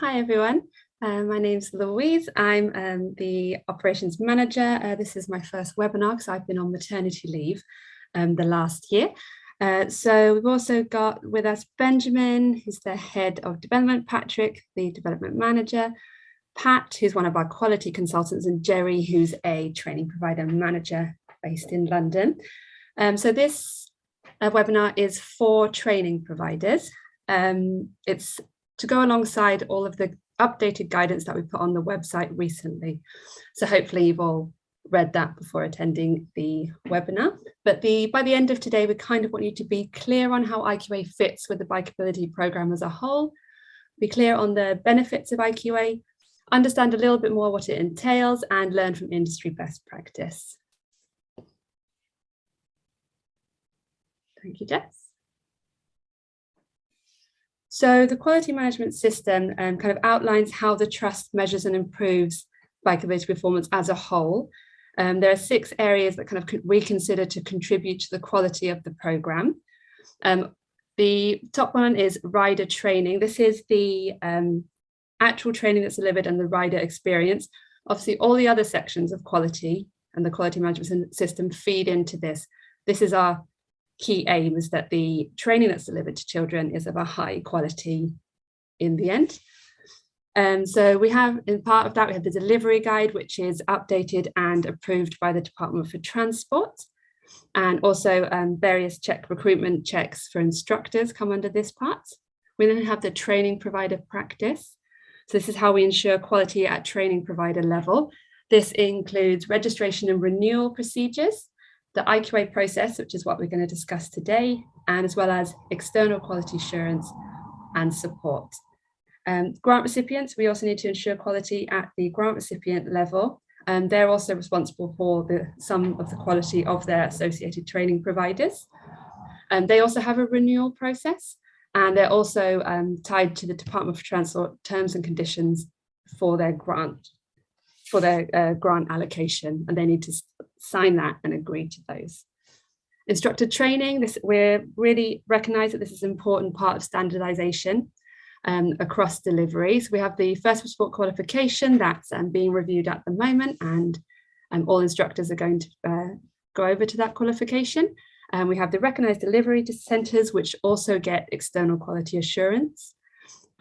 Hi everyone, my name's Louise. I'm the operations manager. This is my first webinar because I've been on maternity leave the last year. So we've also got with us Benjamin, who's the head of development, Patrick, the development manager, Pat, who's one of our quality consultants, and Jerry, who's a training provider manager based in London. So this webinar is for training providers. It's to go alongside all of the updated guidance that we put on the website recently. So hopefully you've all read that before attending the webinar. But by the end of today, we kind of want you to be clear on how IQA fits with the Bikeability program as a whole, be clear on the benefits of IQA, understand a little bit more what it entails, and learn from industry best practice. Thank you, Jess. So the quality management system kind of outlines how the trust measures and improves bikeability performance as a whole. There are 6 areas that kind of we consider to contribute to the quality of the program. The top one is rider training. This is the actual training that's delivered and the rider experience. Obviously, all the other sections of quality and the quality management system feed into this. This is our key aim, is that the training that's delivered to children is of a high quality in the end. So we have, in part of that, we have the delivery guide, which is updated and approved by the Department for Transport. And also various recruitment checks for instructors come under this part. We then have the training provider practice. So this is how we ensure quality at training provider level. This includes registration and renewal procedures, the IQA process, which is what we're going to discuss today, and as well as external quality assurance and support. Grant recipients, we also need to ensure quality at the grant recipient level. They're also responsible for some of the quality of their associated training providers. They also have a renewal process, and they're also tied to the Department for Transport terms and conditions for their grant allocation, and they need to sign that and agree to those. Instructor training, we really recognise that this is an important part of standardisation across deliveries. We have the first resport qualification that's being reviewed at the moment, and all instructors are going to go over to that qualification. We have the recognised delivery centres, which also get external quality assurance,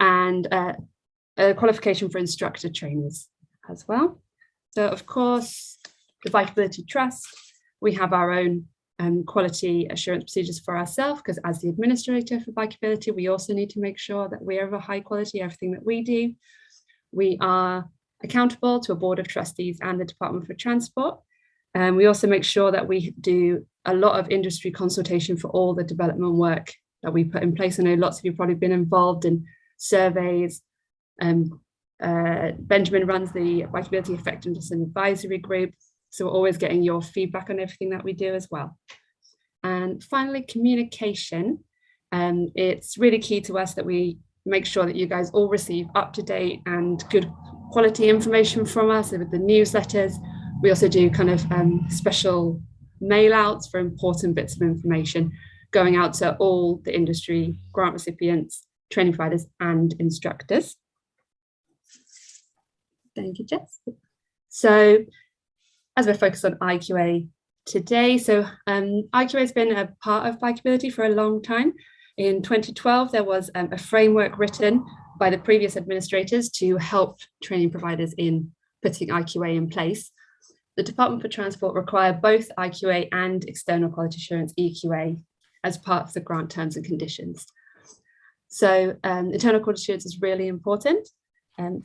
and a qualification for instructor trainers as well. So of course, the Bikeability Trust, we have our own quality assurance procedures for ourselves, because as the administrator for Bikeability, we also need to make sure that we are of a high quality, everything that we do. We are accountable to a board of trustees and the Department for Transport. And we also make sure that we do a lot of industry consultation for all the development work that we put in place. I know lots of you have probably been involved in surveys. Benjamin runs the Bikeability Effectiveness and Advisory Group, so we're always getting your feedback on everything that we do as well. And finally, communication. It's really key to us that we make sure that you guys all receive up-to-date and good quality information from us with the newsletters. We also do kind of special mail outs for important bits of information going out to all the industry, grant recipients, training providers and instructors. Thank you, Jess. So as we're focused on IQA today, so IQA has been a part of Bikeability for a long time. In 2012, there was a framework written by the previous administrators to help training providers in putting IQA in place. The Department for Transport require both IQA and external quality assurance, EQA, as part of the grant terms and conditions. So internal quality assurance is really important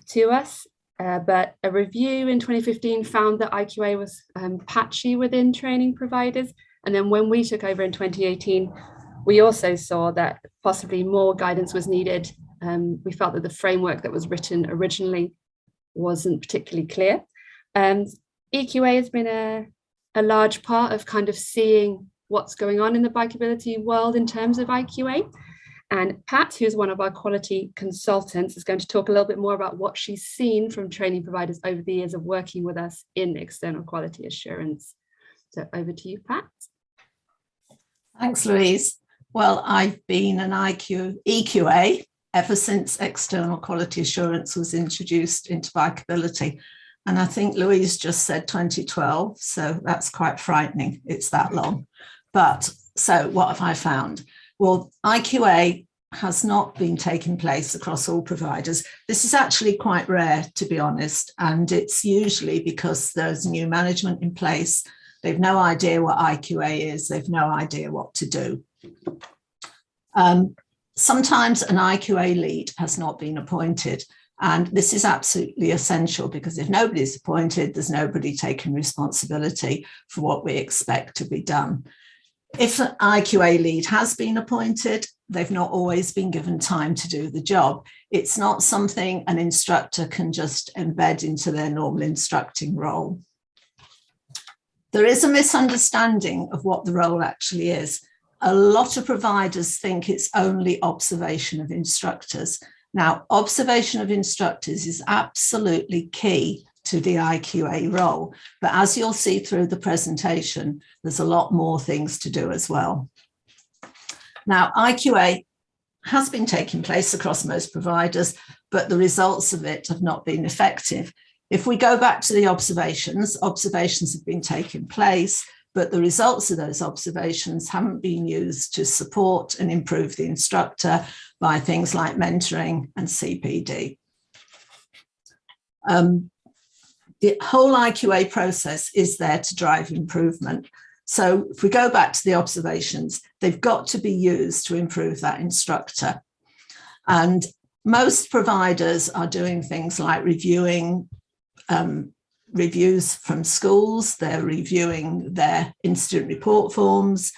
to us. But a review in 2015 found that IQA was patchy within training providers. And then when we took over in 2018, we also saw that possibly more guidance was needed. We felt that the framework that was written originally wasn't particularly clear. EQA has been a large part of kind of seeing what's going on in the bikeability world in terms of IQA. And Pat, who's one of our quality consultants, is going to talk a little bit more about what she's seen from training providers over the years of working with us in external quality assurance. So over to you, Pat. Thanks, Louise. Well, I've been an EQA ever since external quality assurance was introduced into Bikeability. And I think Louise just said 2012, so that's quite frightening. It's that long. But so what have I found? Well, IQA has not been taking place across all providers. This is actually quite rare, to be honest, and it's usually because there's new management in place. They've no idea what IQA is. They've no idea what to do. Sometimes an IQA lead has not been appointed, and this is absolutely essential because if nobody's appointed, there's nobody taking responsibility for what we expect to be done. If an IQA lead has been appointed, they've not always been given time to do the job. It's not something an instructor can just embed into their normal instructing role. There is a misunderstanding of what the role actually is. A lot of providers think it's only observation of instructors. Now, observation of instructors is absolutely key to the IQA role, but as you'll see through the presentation, there's a lot more things to do as well. Now, IQA has been taking place across most providers, but the results of it have not been effective. If we go back to the observations have been taking place, but the results of those observations haven't been used to support and improve the instructor by things like mentoring and CPD. The whole IQA process is there to drive improvement. So if we go back to the observations, they've got to be used to improve that instructor. And most providers are doing things like reviewing reviews from schools, they're reviewing their incident report forms,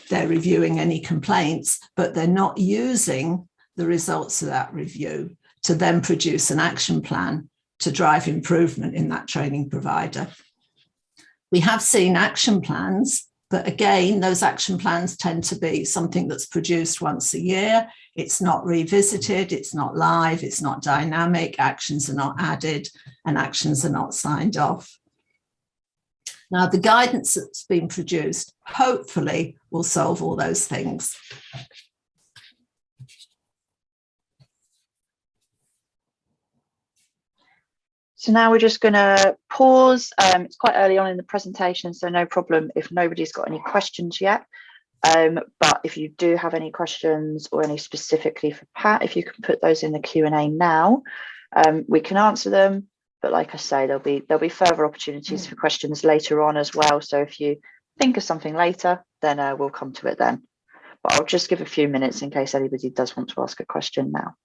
they're reviewing any complaints, but they're not using the results of that review to then produce an action plan to drive improvement in that training provider. We have seen action plans, but again, those action plans tend to be something that's produced once a year. It's not revisited, it's not live, it's not dynamic, actions are not added, and actions are not signed off. Now, the guidance that's been produced hopefully will solve all those things. So now we're just going to pause. It's quite early on in the presentation, so no problem if nobody's got any questions yet. But if you do have any questions or any specifically for Pat, if you can put those in the Q&A now, we can answer them. But like I say, there'll be further opportunities for questions later on as well. So if you think of something later, then we'll come to it then. But I'll just give a few minutes in case anybody does want to ask a question now.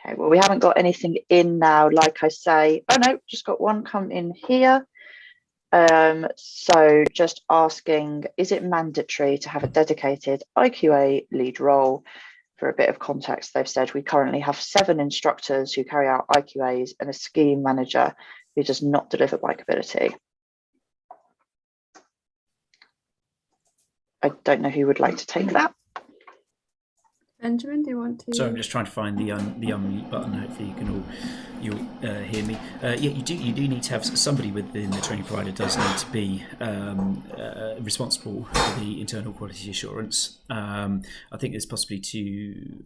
Okay, well, we haven't got anything in now, like I say. Oh no, just got one come in here. So just asking, is it mandatory to have a dedicated IQA lead role? For a bit of context, they've said we currently have 7 instructors who carry out IQAs and a scheme manager who does not deliver Bikeability. I don't know who would like to take that. Benjamin, do you want to? So I'm just trying to find the unmute button. Hopefully you'll hear me. Yeah, you do need to have somebody within the training provider does need to be responsible for the internal quality assurance. I think there's possibly two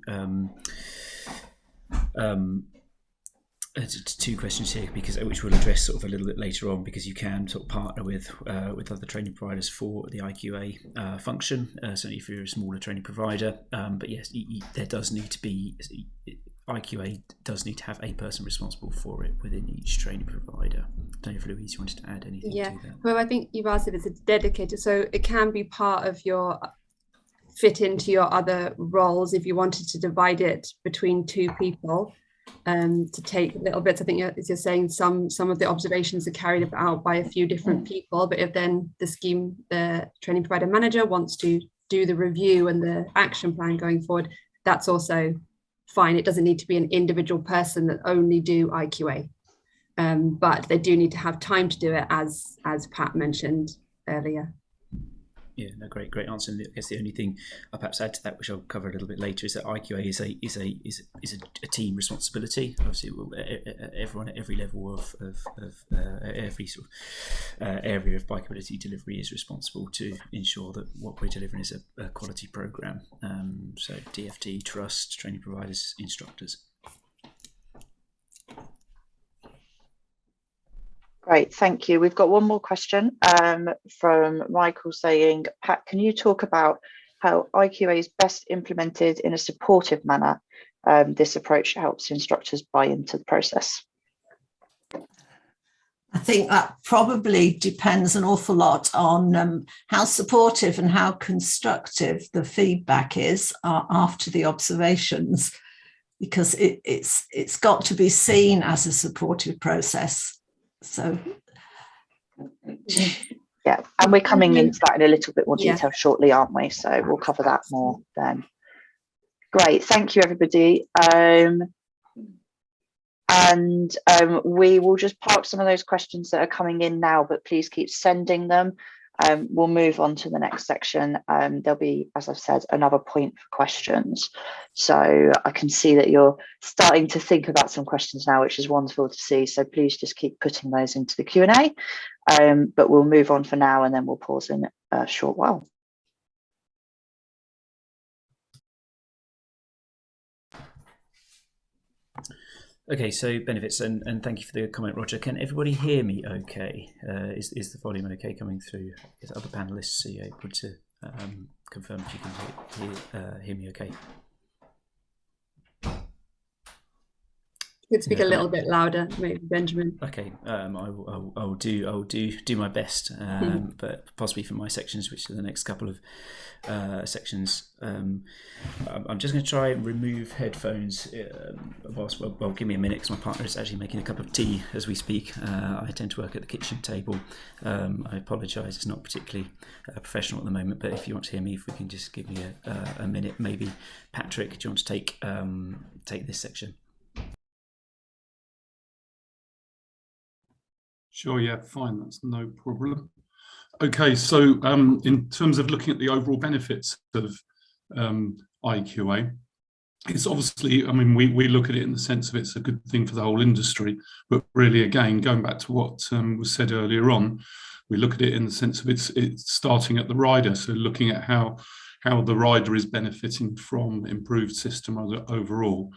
questions here, which we'll address sort of a little bit later on, because you can sort of partner with other training providers for the IQA function, certainly if you're a smaller training provider. But yes, there does need to be, IQA does need to have a person responsible for it within each training provider. I don't know if Louise, you wanted to add anything to that? Well, I think you've asked if it's a dedicated, so it can be part of your fit into your other roles if you wanted to divide it between 2 people. To take little bits. I think as you're saying, some of the observations are carried out by a few different people, but if then the training provider manager wants to do the review and the action plan going forward, that's also fine. It doesn't need to be an individual person that only do IQA, but they do need to have time to do it, as Pat mentioned earlier. Yeah, no, great answer. And I guess the only thing I'll perhaps add to that, which I'll cover a little bit later, is that IQA is a team responsibility. Obviously, everyone at every level of every sort of area of bikeability delivery is responsible to ensure that what we're delivering is a quality program. So DFT, trust, training providers, instructors. Great, thank you. We've got one more question from Michael saying, Pat, can you talk about how IQA is best implemented in a supportive manner? This approach helps instructors buy into the process. I think that probably depends an awful lot on how supportive and how constructive the feedback is after the observations, because it's got to be seen as a supportive process. So yeah, and we're coming into that in a little bit more detail shortly, aren't we? So we'll cover that more then. Great, thank you everybody. We will just park some of those questions that are coming in now, but please keep sending them. We'll move on to the next section. There'll be, as I've said, another point for questions. So I can see that you're starting to think about some questions now, which is wonderful to see. So please just keep putting those into the Q&A. But we'll move on for now, and then we'll pause in a short while. Okay, so benefits, and thank you for the comment, Roger. Can everybody hear me okay? Is the volume okay coming through? Is other panelists, are you able to confirm if you can hear me okay? You could speak a little bit louder, maybe, Benjamin. Okay, I'll do my best, but possibly for my sections, which are the next couple of sections, I'm just going to try and remove headphones. Well, give me a minute, because my partner is actually making a cup of tea as we speak. I tend to work at the kitchen table. I apologise, it's not particularly professional at the moment, but if you want to hear me, if we can just give me a minute, maybe. Patrick, do you want to take this section? Sure, yeah, fine, that's no problem. Okay, so in terms of looking at the overall benefits of IQA, it's obviously, I mean, we look at it in the sense of it's a good thing for the whole industry, but really, again, going back to what was said earlier on, we look at it in the sense of it's starting at the rider, so looking at how the rider is benefiting from improved system overall,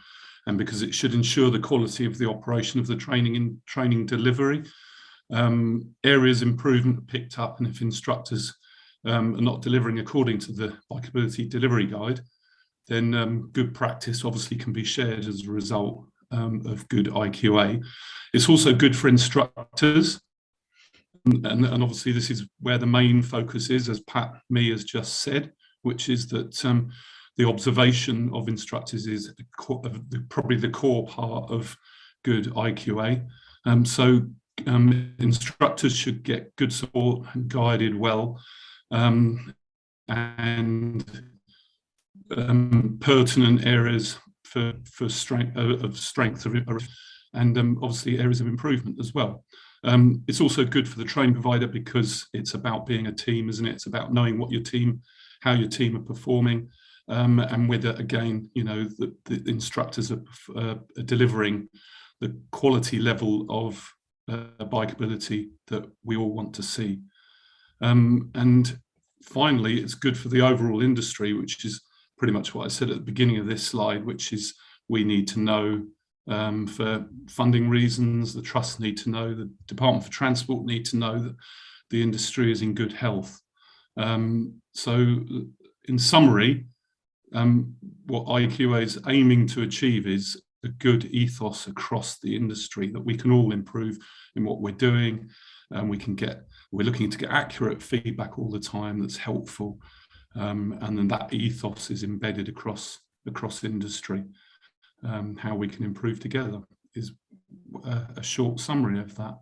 and because it should ensure the quality of the operation of the training delivery. Areas improvement are picked up, and if instructors are not delivering according to the Bikeability delivery guide, then good practice obviously can be shared as a result of good IQA. It's also good for instructors, and obviously this is where the main focus is, as Pat Mee has just said, which is that the observation of instructors is probably the core part of good IQA. So instructors should get good support and guided well, and pertinent areas for strength and obviously areas of improvement as well. It's also good for the training provider, because it's about being a team, isn't it? It's about knowing how your team are performing, and whether, again, you know, the instructors are delivering the quality level of bikeability that we all want to see. And finally, it's good for the overall industry, which is pretty much what I said at the beginning of this slide, which is we need to know, for funding reasons, the trusts need to know, the Department for Transport need to know that the industry is in good health. So in summary, what IQA is aiming to achieve is a good ethos across the industry, that we can all improve in what we're doing, and we're looking to get accurate feedback all the time that's helpful, and then that ethos is embedded across industry. How we can improve together is a short summary of that.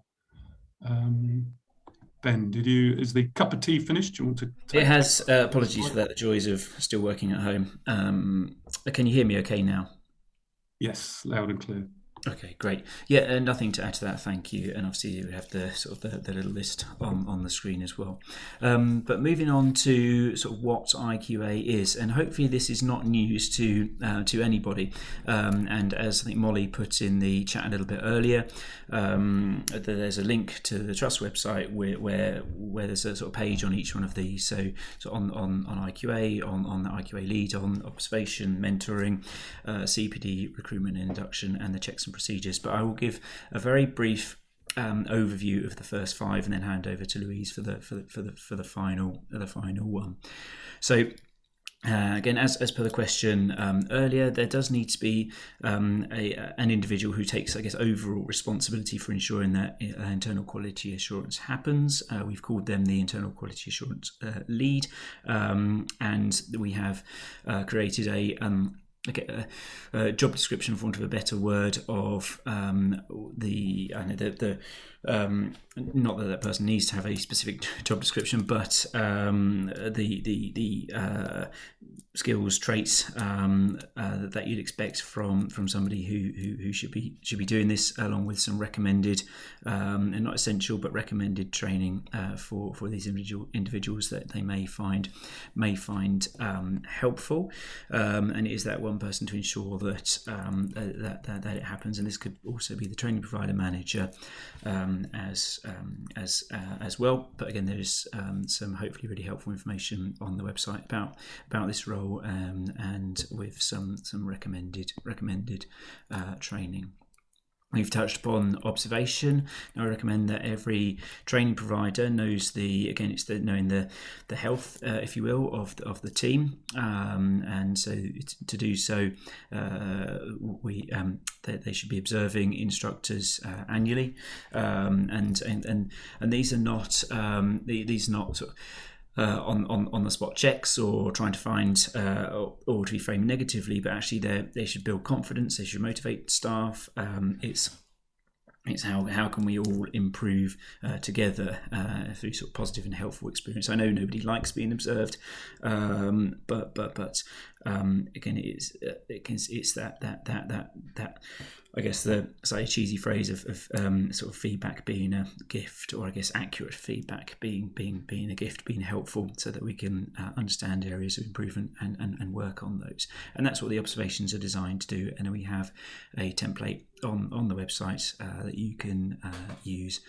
Ben, is the cup of tea finished? Do you want to take it? Has. Apologies for that. The joys of still working at home. Can you hear me okay now? Yes, loud and clear. Okay, great. Yeah, and nothing to add to that. Thank you. And obviously, you have the sort of the little list on the screen as well. But moving on to sort of what IQA is, and hopefully this is not news to anybody. And as I think Molly put in the chat a little bit earlier, there's a link to the Trust website where there's a sort of page on each one of these. So on IQA, on the IQA Lead, on observation, mentoring, CPD, recruitment and induction, and the checks and procedures. But I will give a very brief overview of the first 5, and then hand over to Louise for the final one. So. Again, as per the question earlier, there does need to be an individual who takes, I guess, overall responsibility for ensuring that internal quality assurance happens. We've called them the internal quality assurance lead, and we have created a job description, for want of a better word, of not that person needs to have a specific job description, but the skills, traits that you'd expect from somebody who should be doing this, along with some recommended and not essential but recommended training for these individuals that they may find helpful, and it is that one person to ensure that that it happens. And this could also be the training provider manager as well. But again, there is some hopefully really helpful information on the website about this role, and with some recommended training. We've touched upon observation. Now, I recommend that every training provider knows knowing the health, if you will, of the team, and so to do so, they should be observing instructors annually, and these are not sort of on the spot checks or trying to find or to be framed negatively, but actually they should build confidence, they should motivate staff. It's how can we all improve together through sort of positive and helpful experience. I know nobody likes being observed, but again, it's that I guess the slightly cheesy phrase of sort of feedback being a gift, or I guess accurate feedback being a gift, being helpful, so that we can understand areas of improvement and work on those. And that's what the observations are designed to do. And then we have a template on the website that you can use,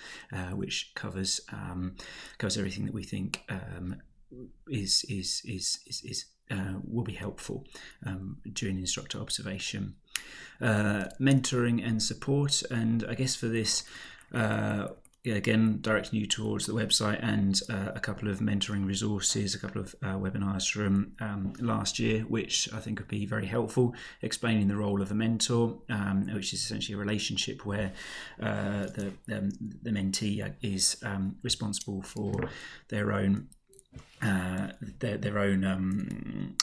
which covers everything that we think will be helpful during instructor observation. Mentoring and support, and I guess for this, again, directing you towards the website and a couple of mentoring resources, a couple of webinars from last year, which I think would be very helpful, explaining the role of a mentor, which is essentially a relationship where the mentee is responsible for their own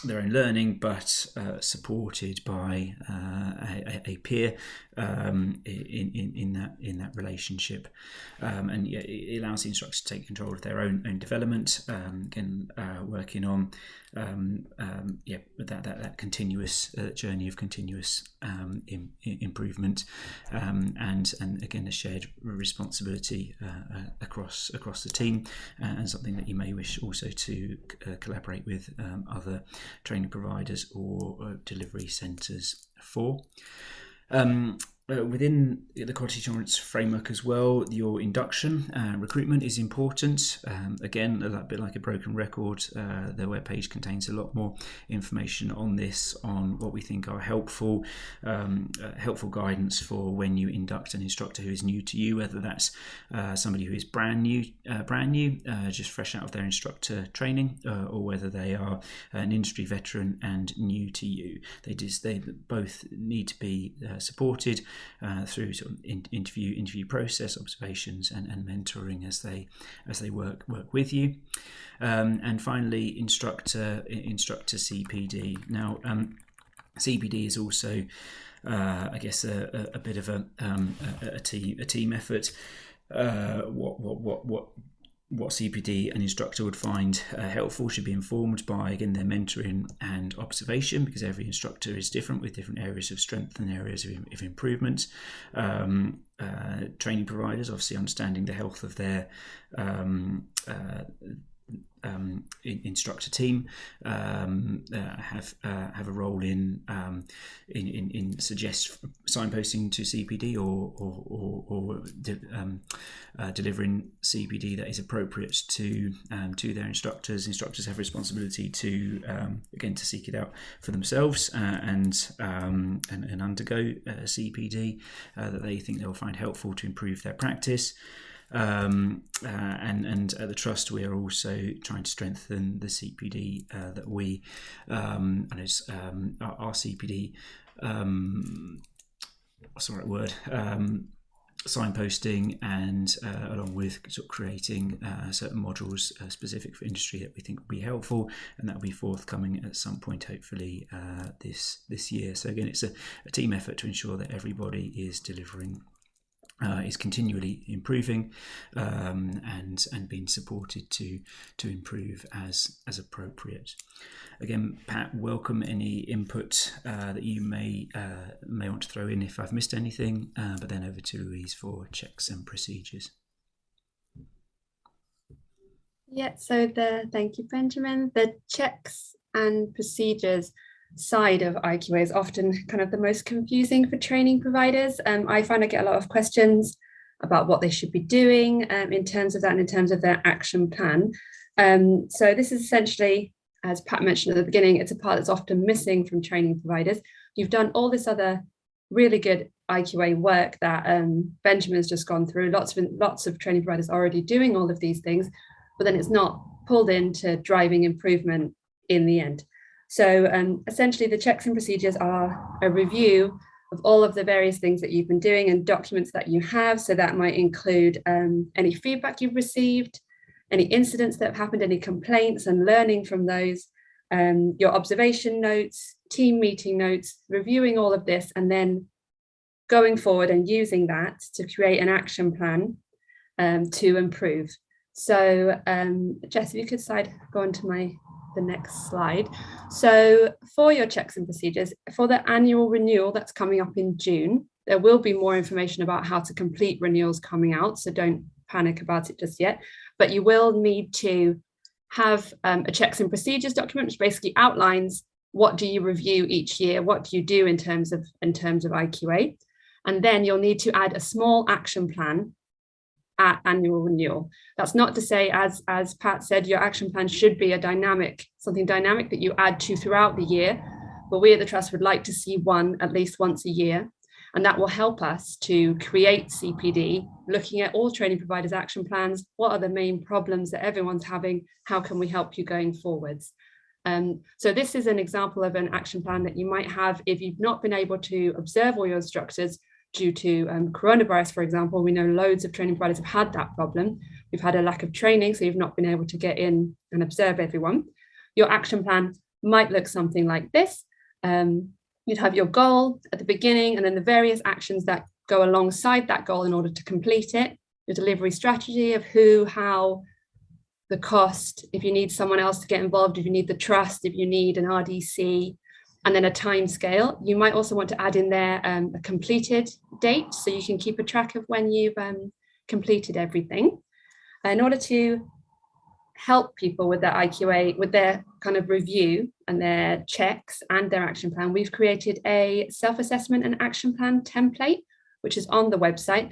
learning, but supported by a peer in that relationship, and it allows the instructor to take control of their own development. Again, working on that continuous journey of continuous improvement, and again, a shared responsibility across the team, and something that you may wish also to collaborate with other training providers or delivery centres for. Within the quality assurance framework as well, your induction recruitment is important. Again, a bit like a broken record, the webpage contains a lot more information on this, on what we think are helpful guidance for when you induct an instructor who is new to you, whether that's somebody who is brand new, just fresh out of their instructor training, or whether they are an industry veteran and new to you. They both need to be supported through sort of interview process, observations, and mentoring as they work with you. And finally, instructor CPD. Now, CPD is also I guess a bit of a team effort. What what CPD an instructor would find helpful should be informed by, again, their mentoring and observation, because every instructor is different with different areas of strength and areas of improvement. Training providers, obviously understanding the health of their instructor team, have a role in suggest signposting to CPD or delivering CPD that is appropriate to their instructors. Instructors have responsibility to again to seek it out for themselves and undergo CPD that they think they'll find helpful to improve their practice. And at the Trust, we are also trying to strengthen the CPD that we our CPD what's the right word, signposting, and along with sort of creating certain modules specific for industry that we think will be helpful, and that will be forthcoming at some point, hopefully this year. So again, it's a team effort to ensure that everybody is delivering, is continually improving, and being supported to improve as appropriate. Again, Pat, welcome any input that you may want to throw in if I've missed anything, but then over to Louise for checks and procedures. Yeah, so thank you, Benjamin. The checks and procedures side of IQA is often kind of the most confusing for training providers. I find I get a lot of questions about what they should be doing in terms of that and in terms of their action plan. So this is essentially, as Pat mentioned at the beginning, it's a part that's often missing from training providers. You've done all this other really good IQA work that Benjamin has just gone through. Lots of training providers already doing all of these things, but then it's not pulled into driving improvement in the end. So essentially the checks and procedures are a review of all of the various things that you've been doing and documents that you have. So that might include any feedback you've received, any incidents that have happened, any complaints, and learning from those, your observation notes, team meeting notes, reviewing all of this, and then going forward and using that to create an action plan to improve. So Jess, if you could go on to the next slide. So for your checks and procedures, for the annual renewal that's coming up in June, there will be more information about how to complete renewals coming out, so don't panic about it just yet, but you will need to have a checks and procedures document, which basically outlines what do you review each year, what do you do in terms of IQA, and then you'll need to add a small action plan at annual renewal. That's not to say, as Pat said, your action plan should be something dynamic that you add to throughout the year, but we at the Trust would like to see one at least once a year, and that will help us to create CPD, looking at all training providers' action plans. What are the main problems that everyone's having? How can we help you going forwards? So this is an example of an action plan that you might have if you've not been able to observe all your instructors due to coronavirus, for example. We know loads of training providers have had that problem. We've had a lack of training, so you've not been able to get in and observe everyone. Your action plan might look something like this. You'd have your goal at the beginning, and then the various actions that go alongside that goal in order to complete it. Your delivery strategy of who, how, the cost, if you need someone else to get involved, if you need the trust, if you need an RDC, and then a time scale. You might also want to add in there a completed date, so you can keep a track of when you've completed everything. In order to help people with their IQA, with their kind of review and their checks and their action plan, we've created a self-assessment and action plan template, which is on the website.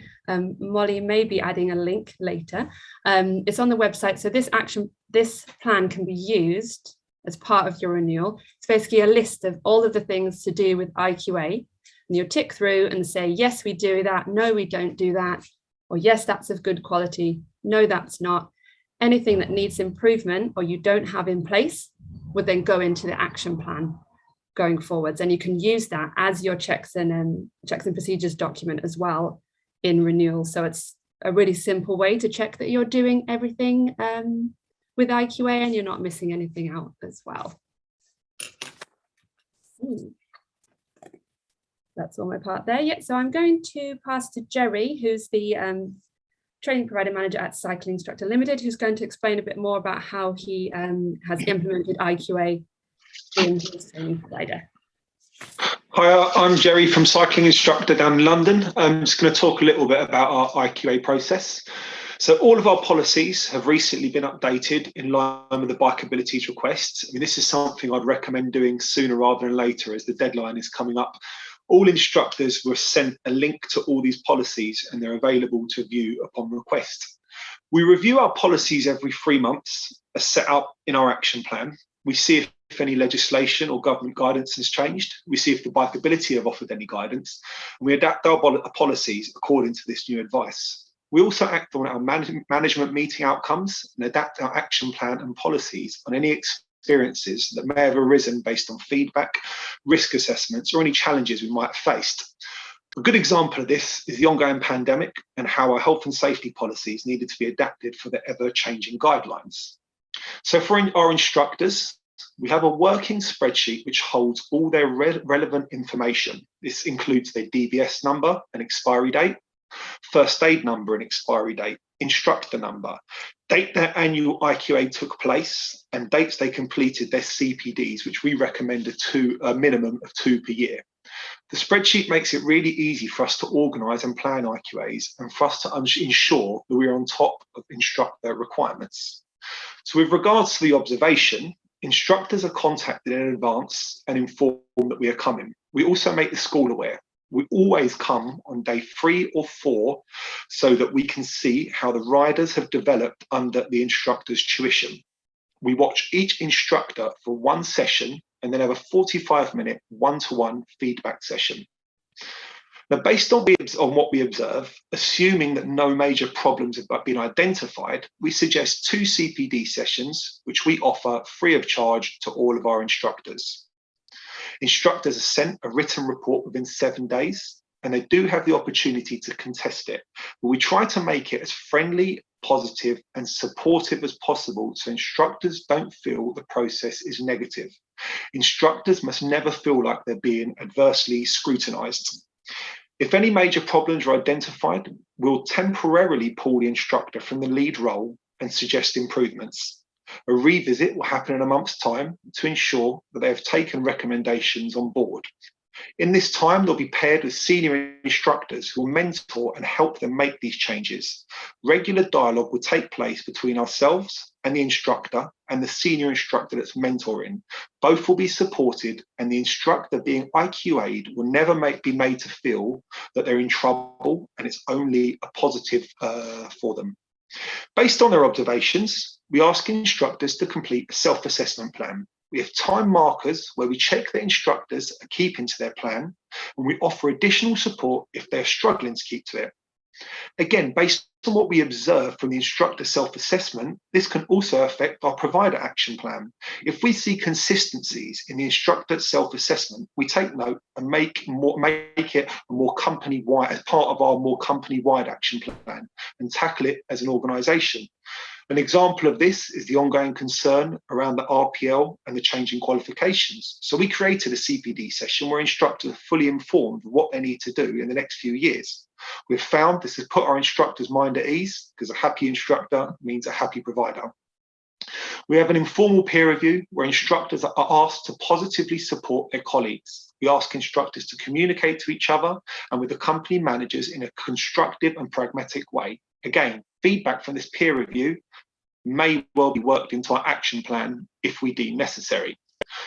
Molly may be adding a link later. It's on the website, so this plan can be used as part of your renewal. It's basically a list of all of the things to do with IQA, and you'll tick through and say, yes, we do that, no, we don't do that, or yes, that's of good quality, no, that's not. Anything that needs improvement or you don't have in place would then go into the action plan going forwards, and you can use that as your checks and procedures document as well in renewal. So it's a really simple way to check that you're doing everything with IQA and you're not missing anything out as well. That's all my part there. Yeah, so I'm going to pass to Jerry, who's the training provider manager at Cycling Instructor Limited, who's going to explain a bit more about how he has implemented IQA in his training provider. Hi, I'm Jerry from Cycling Instructor down in London. I'm just going to talk a little bit about our IQA process. So all of our policies have recently been updated in line with the Bikeability's requests. I mean, this is something I'd recommend doing sooner rather than later, as the deadline is coming up. All instructors were sent a link to all these policies and they're available to view upon request. We review our policies every 3 months as set out in our action plan. We see if any legislation or government guidance has changed. We see if the Bikeability have offered any guidance, and we adapt our policies according to this new advice. We also act on our management meeting outcomes and adapt our action plan and policies on any experiences that may have arisen based on feedback, risk assessments, or any challenges we might have faced. A good example of this is the ongoing pandemic and how our health and safety policies needed to be adapted for the ever-changing guidelines. So for our instructors, we have a working spreadsheet which holds all their relevant information. This includes their DBS number and expiry date, first aid number and expiry date, instructor number, date their annual IQA took place, and dates they completed their CPDs, which we recommend a minimum of 2 per year. The spreadsheet makes it really easy for us to organise and plan IQAs and for us to ensure that we're on top of instructor requirements. So with regards to the observation, instructors are contacted in advance and informed that we are coming. We also make the school aware. We always come on day 3 or 4 so that we can see how the riders have developed under the instructor's tuition. We watch each instructor for 1 session and then have a 45-minute one-to-one feedback session. Now, based on what we observe, assuming that no major problems have been identified, we suggest 2 CPD sessions, which we offer free of charge to all of our instructors. Instructors are sent a written report within 7 days, and they do have the opportunity to contest it. But we try to make it as friendly, positive, and supportive as possible so instructors don't feel the process is negative. Instructors must never feel like they're being adversely scrutinised. If any major problems are identified, we'll temporarily pull the instructor from the lead role and suggest improvements. A revisit will happen in a month's time to ensure that they have taken recommendations on board. In this time, they'll be paired with senior instructors who will mentor and help them make these changes. Regular dialogue will take place between ourselves and the instructor and the senior instructor that's mentoring. Both will be supported, and the instructor being IQA'd will never be made to feel that they're in trouble, and it's only a positive for them. Based on their observations, we ask instructors to complete a self-assessment plan. We have time markers where we check that instructors are keeping to their plan, and we offer additional support if they're struggling to keep to it. Again, based on what we observe from the instructor self-assessment, this can also affect our provider action plan. If we see consistencies in the instructor self-assessment, we take note and make it a more company-wide, as part of our more company-wide action plan, and tackle it as an organisation. An example of this is the ongoing concern around the RPL and the changing qualifications. So we created a CPD session where instructors are fully informed of what they need to do in the next few years. We've found this has put our instructors' mind at ease, because a happy instructor means a happy provider. We have an informal peer review where instructors are asked to positively support their colleagues. We ask instructors to communicate to each other and with the company managers in a constructive and pragmatic way. Again, feedback from this peer review may well be worked into our action plan if we deem necessary.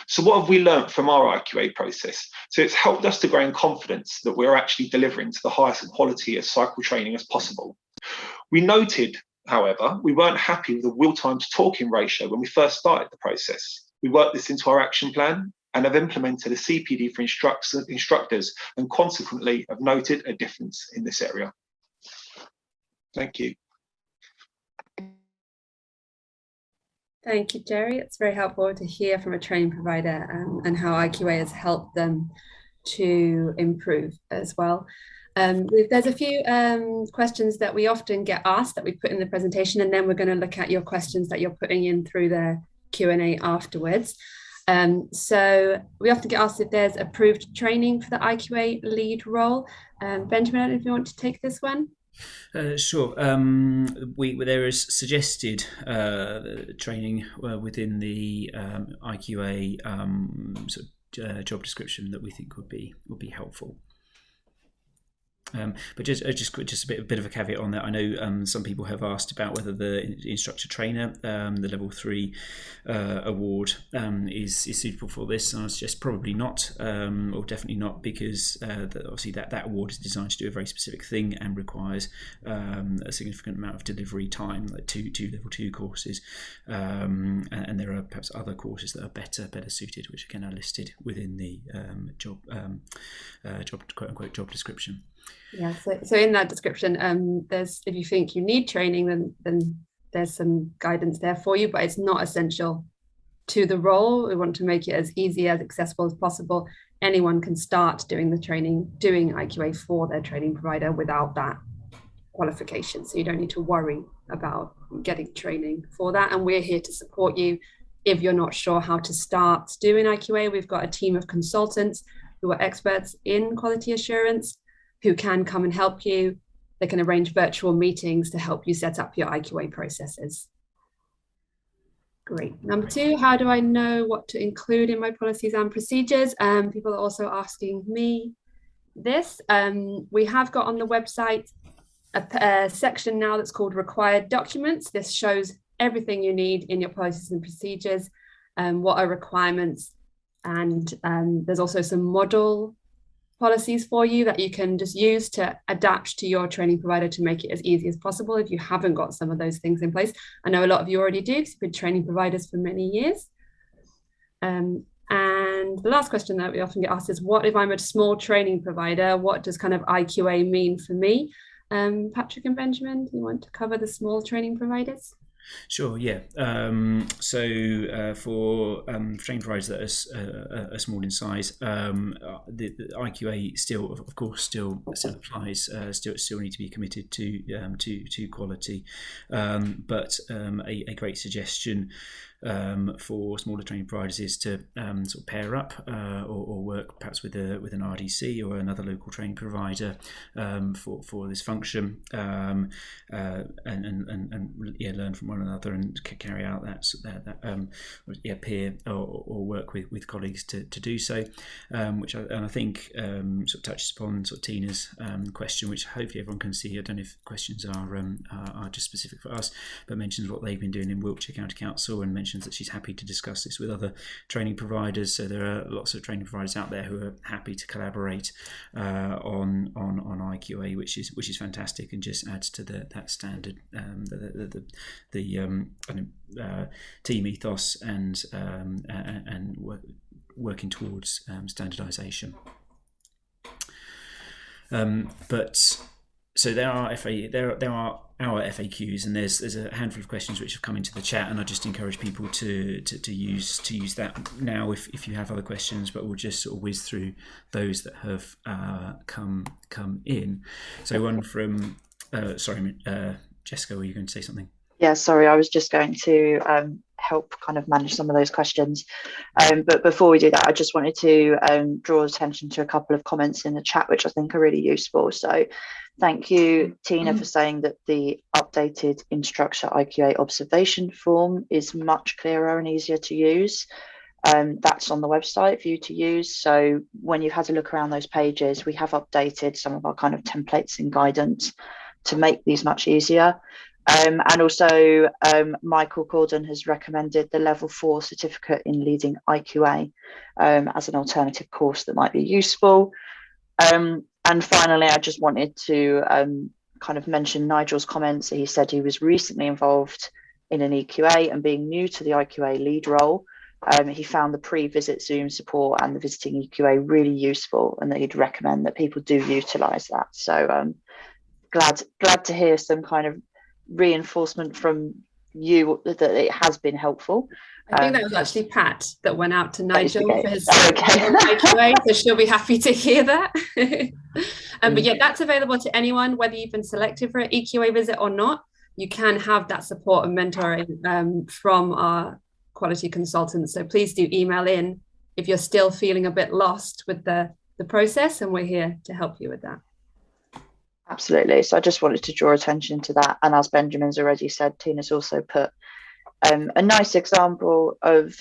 So what have we learned from our IQA process? So it's helped us to grow in confidence that we're actually delivering to the highest quality of cycle training as possible. We noted, however, we weren't happy with the wheel time to talking ratio when we first started the process. We worked this into our action plan and have implemented a CPD for instructors, and consequently have noted a difference in this area. Thank you. Thank you, Jerry. It's very helpful to hear from a training provider and how IQA has helped them to improve as well. There's a few questions that we often get asked that we put in the presentation, and then we're going to look at your questions that you're putting in through the Q&A afterwards. So we often get asked if there's approved training for the IQA lead role. Benjamin, I don't know if you want to take this one. Sure. There is suggested training within the IQA job description that we think would be helpful. But just a bit of a caveat on that. I know some people have asked about whether the instructor trainer, the level 3 award, is suitable for this, and I suggest probably not, or definitely not, because obviously that award is designed to do a very specific thing and requires a significant amount of delivery time, like two level 2 courses, and there are perhaps other courses that are better suited, which again are listed within the job quote unquote job description. Yeah, so in that description, there's, if you think you need training, then there's some guidance there for you, but it's not essential to the role. We want to make it as easy, as accessible as possible. Anyone can start doing the training, doing IQA for their training provider without that qualification. So you don't need to worry about getting training for that. And we're here to support you if you're not sure how to start doing IQA. We've got a team of consultants who are experts in quality assurance, who can come and help you. They can arrange virtual meetings to help you set up your IQA processes. Great. Number 2, how do I know what to include in my policies and procedures? People are also asking me this. We have got on the website a section now that's called required documents. This shows everything you need in your policies and procedures, what are requirements, and there's also some model policies for you that you can just use to adapt to your training provider to make it as easy as possible if you haven't got some of those things in place. I know a lot of you already do, because you've been training providers for many years. And the last question that we often get asked is, what if I'm a small training provider? What does kind of IQA mean for me? Patrick and Benjamin, do you want to cover the small training providers? Sure, yeah. So for training providers that are small in size, the IQA still, of course, still applies. Still need to be committed to quality. But a great suggestion for smaller training providers is to sort of pair up or work perhaps with an RDC or another local training provider for this function, and learn from one another and carry out that peer or work with colleagues to do so, which I think sort of touches upon sort of Tina's question, which hopefully everyone can see. I don't know if questions are just specific for us, but mentions what they've been doing in Wiltshire County Council, and mentions that she's happy to discuss this with other training providers. So there are lots of training providers out there who are happy to collaborate on IQA, which is fantastic, and just adds to that standard, team ethos and working towards standardization. But so there are our FAQs, and there's a handful of questions which have come into the chat, and I just encourage people to use that now if you have other questions, but we'll just sort of whiz through those that have come in. So one from Jessica, were you going to say something? Yeah, sorry, I was just going to help kind of manage some of those questions. But before we do that, I just wanted to draw attention to a couple of comments in the chat, which I think are really useful. So thank you, Tina, for saying that the updated instructor IQA observation form is much clearer and easier to use. That's on the website for you to use. So when you've had to look around those pages, we have updated some of our kind of templates and guidance to make these much easier. And also, Michael Corden has recommended the Level 4 certificate in leading IQA as an alternative course that might be useful. And finally, I just wanted to kind of mention Nigel's comments. He said he was recently involved in an EQA, and being new to the IQA lead role, he found the pre-visit Zoom support and the visiting EQA really useful, and that he'd recommend that people do utilise that. So glad to hear some kind of reinforcement from you that it has been helpful. I think that was actually Pat that went out to Nigel for his IQA, so she'll be happy to hear that. But yeah, that's available to anyone, whether you've been selected for an EQA visit or not. You can have that support and mentoring from our quality consultants. So please do email in if you're still feeling a bit lost with the process, and we're here to help you with that. Absolutely. So I just wanted to draw attention to that. And as Benjamin's already said, Tina's also put a nice example of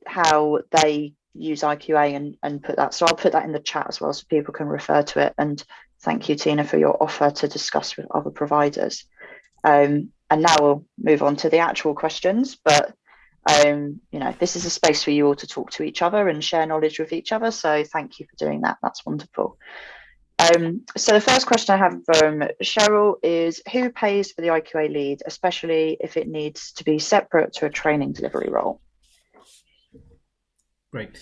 how they use IQA and put that. So I'll put that in the chat as well so people can refer to it. And thank you, Tina, for your offer to discuss with other providers. And now we'll move on to the actual questions. But this is a space for you all to talk to each other and share knowledge with each other. So thank you for doing that. That's wonderful. So the first question I have from Cheryl is, who pays for the IQA lead, especially if it needs to be separate to a training delivery role? Great.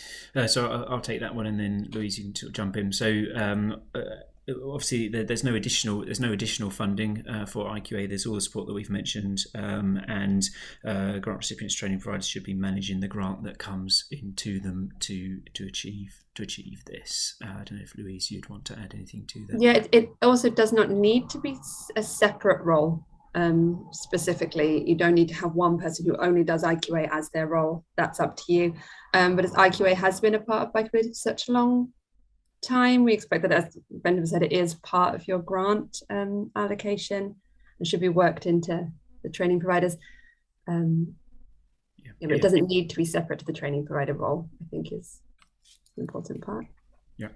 So I'll take that one, and then Louise, you can sort of jump in. So obviously there's no additional funding for IQA. There's all the support that we've mentioned, and grant recipients, training providers should be managing the grant that comes into them to achieve this. I don't know if Louise, you'd want to add anything to that. Yeah, it also does not need to be a separate role. Specifically, you don't need to have one person who only does IQA as their role. That's up to you. But as IQA has been a part of Bikeability for such a long time, we expect that, as Benjamin said, it is part of your grant allocation and should be worked into the training providers. But it doesn't need to be separate to the training provider role, I think is an important part. Yeah.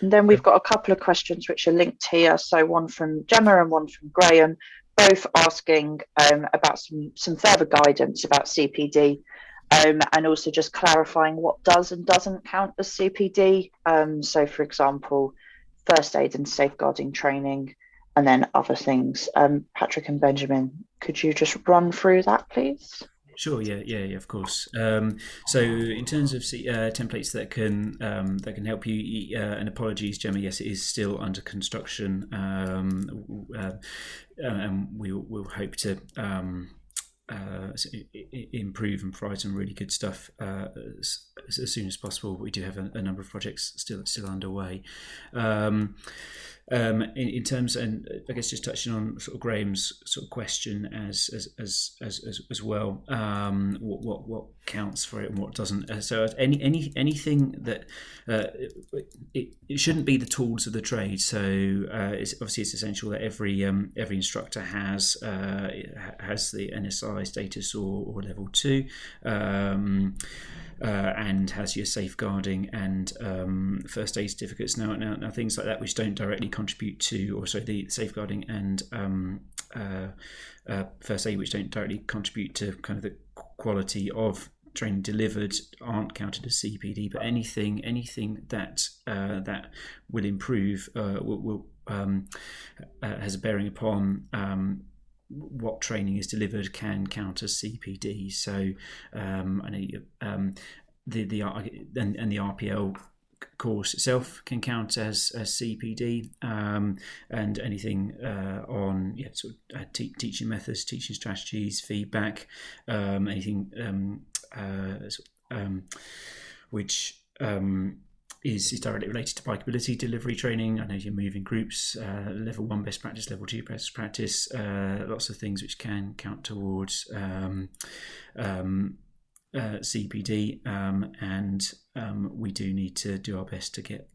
And then we've got a couple of questions which are linked here. So one from Gemma and one from Graham, both asking about some further guidance about CPD, and also just clarifying what does and doesn't count as CPD. So for example, first aid and safeguarding training, and then other things. Patrick and Benjamin, could you just run through that, please? Sure. Yeah. Of course. So in terms of templates that can help you, and apologies, Gemma. Yes, it is still under construction, and we'll hope to improve and provide some really good stuff as soon as possible. We do have a number of projects still underway. In terms, and I guess just touching on sort of Graham's sort of question as well, what counts for it and what doesn't. So anything that it shouldn't be the tools of the trade. So it's essential that every instructor has the NSI status or level 2. And has your safeguarding and first aid certificates. Now things like that which don't directly contribute to, or sorry, the safeguarding and first aid which don't directly contribute to kind of the quality of training delivered aren't counted as CPD. But anything that that will improve will has a bearing upon what training is delivered can count as CPD. So I know the RPL course itself can count as CPD, and anything on teaching methods, teaching strategies, feedback, anything which is directly related to bikeability delivery training. I know you're moving groups, level 1 best practice, level 2 best practice, lots of things which can count towards CPD, and we do need to do our best to get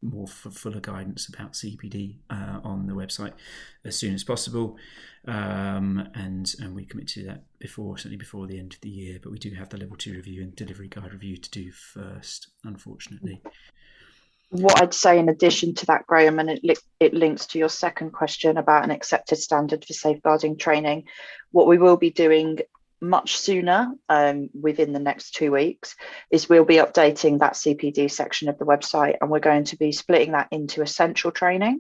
more fuller guidance about CPD on the website as soon as possible, and we commit to that certainly before the end of the year. But we do have the level 2 review and delivery guide review to do first, unfortunately. What I'd say in addition to that, Graham, and it links to your second question about an accepted standard for safeguarding training, what we will be doing much sooner, within the next 2 weeks, is we'll be updating that CPD section of the website, and we're going to be splitting that into essential training,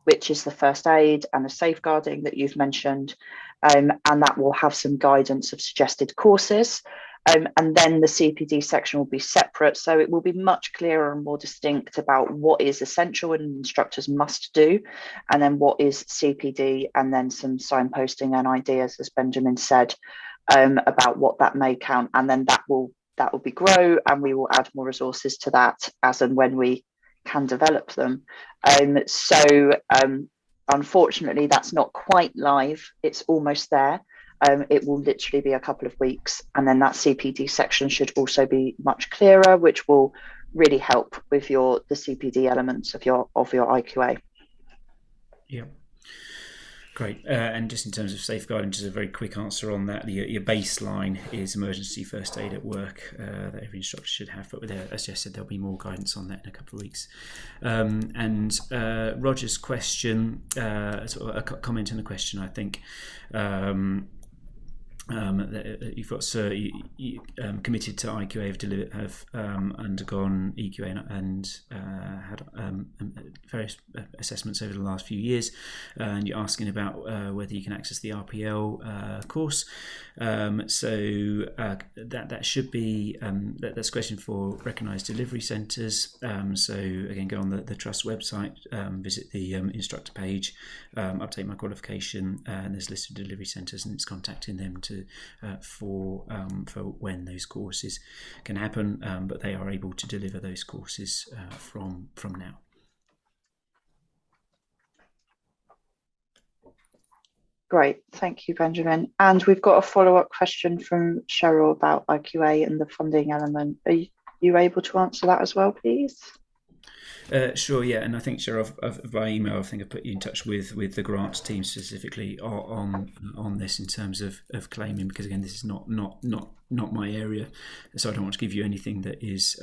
which is the first aid and the safeguarding that you've mentioned, and that will have some guidance of suggested courses, and then the CPD section will be separate, so it will be much clearer and more distinct about what is essential and instructors must do, and then what is CPD, and then some signposting and ideas, as Benjamin said, about what that may count, and then that will be grow, and we will add more resources to that as and when we can develop them. So unfortunately that's not quite live, it's almost there. It will literally be a couple of weeks, and then that CPD section should also be much clearer, which will really help with the CPD elements of your IQA. Yeah. Great. And just in terms of safeguarding, just a very quick answer on that. Your baseline is emergency first aid at work that every instructor should have. But as Jess said, there'll be more guidance on that in a couple of weeks. And Roger's question, sort of a comment and a question, I think. You've got committed to IQA, have undergone EQA and had various assessments over the last few years, and you're asking about whether you can access the RPL course. So that should be that's a question for recognised delivery centres. So again, go on the Trust website, visit the instructor page, update my qualification, and there's a list of delivery centres, and it's contacting them for when those courses can happen, but they are able to deliver those courses from now. Great, thank you, Benjamin. And we've got a follow-up question from Cheryl about IQA and the funding element. Are you able to answer that as well, please? Sure, yeah, and I think, Cheryl, by email, I think I put you in touch with the grants team specifically on this in terms of claiming, because again, this is not my area, so I don't want to give you anything that is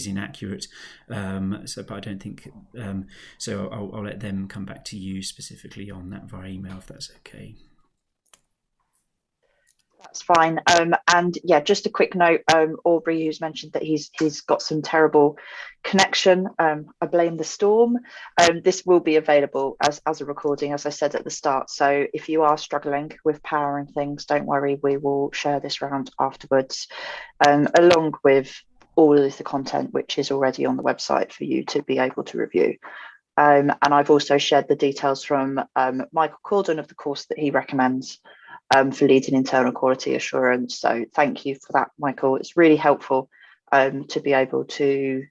inaccurate. But I don't think so. I'll let them come back to you specifically on that via email, if that's okay. That's fine. And yeah, just a quick note, Aubrey, who's mentioned that he's got some terrible connection. I blame the storm. This will be available as a recording, as I said at the start. So if you are struggling with power and things, don't worry, we will share this round afterwards, along with all of the content which is already on the website for you to be able to review. And I've also shared the details from Michael Corden of the course that he recommends for leading internal quality assurance. So thank you for that, Michael. It's really helpful to be able to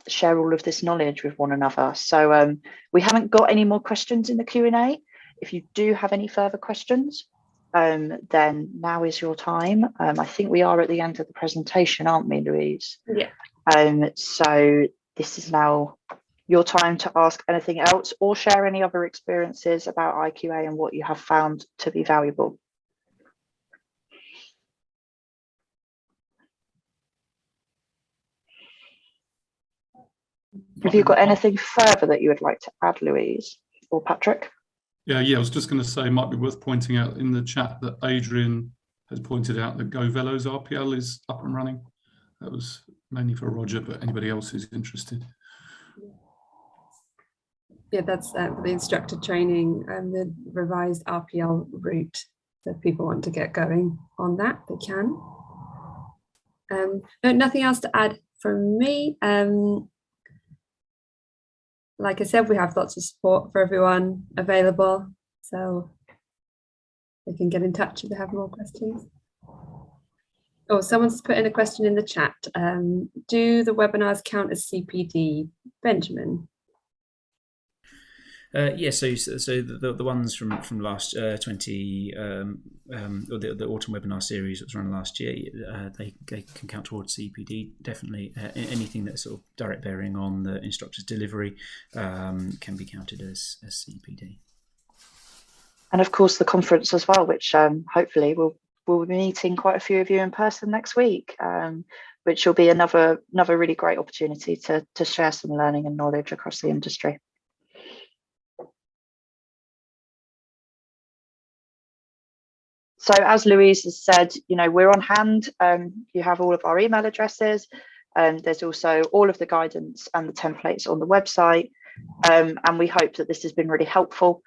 share all of this knowledge with one another. So we haven't got any more questions in the Q&A. If you do have any further questions, then now is your time. I think we are at the end of the presentation, aren't we, Louise? Yeah. So this is now your time to ask anything else or share any other experiences about IQA and what you have found to be valuable. Have you got anything further that you would like to add, Louise or Patrick? Yeah, I was just going to say, it might be worth pointing out in the chat that Adrian has pointed out that GoVelo's RPL is up and running. That was mainly for Roger, but anybody else who's interested. Yeah, that's the instructor training and the revised RPL route. So if people want to get going on that, they can. No, nothing else to add from me. Like I said, we have lots of support for everyone available, so they can get in touch if they have more questions. Oh, someone's put in a question in the chat. Do the webinars count as CPD, Benjamin? Yeah, so the ones from last 20 or the autumn webinar series that was run last year, they can count towards CPD, definitely. Anything that's sort of direct bearing on the instructor's delivery can be counted as CPD. And of course the conference as well, which hopefully we'll be meeting quite a few of you in person next week, which will be another really great opportunity to share some learning and knowledge across the industry. So as Louise has said, we're on hand. You have all of our email addresses. There's also all of the guidance and the templates on the website. And we hope that this has been really helpful.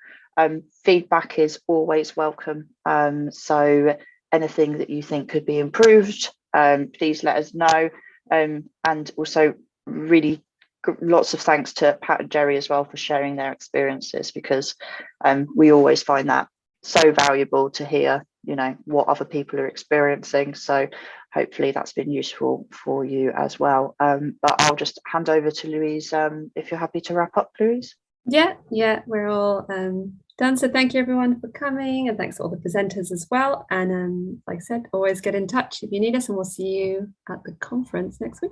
Feedback is always welcome. So anything that you think could be improved, please let us know. And also really lots of thanks to Pat and Jerry as well for sharing their experiences, because we always find that so valuable to hear what other people are experiencing. So hopefully that's been useful for you as well. But I'll just hand over to Louise if you're happy to wrap up, Louise. Yeah, we're all Done. So thank you everyone for coming, and thanks to all the presenters as well. And like I said, always get in touch if you need us, and we'll see you at the conference next week.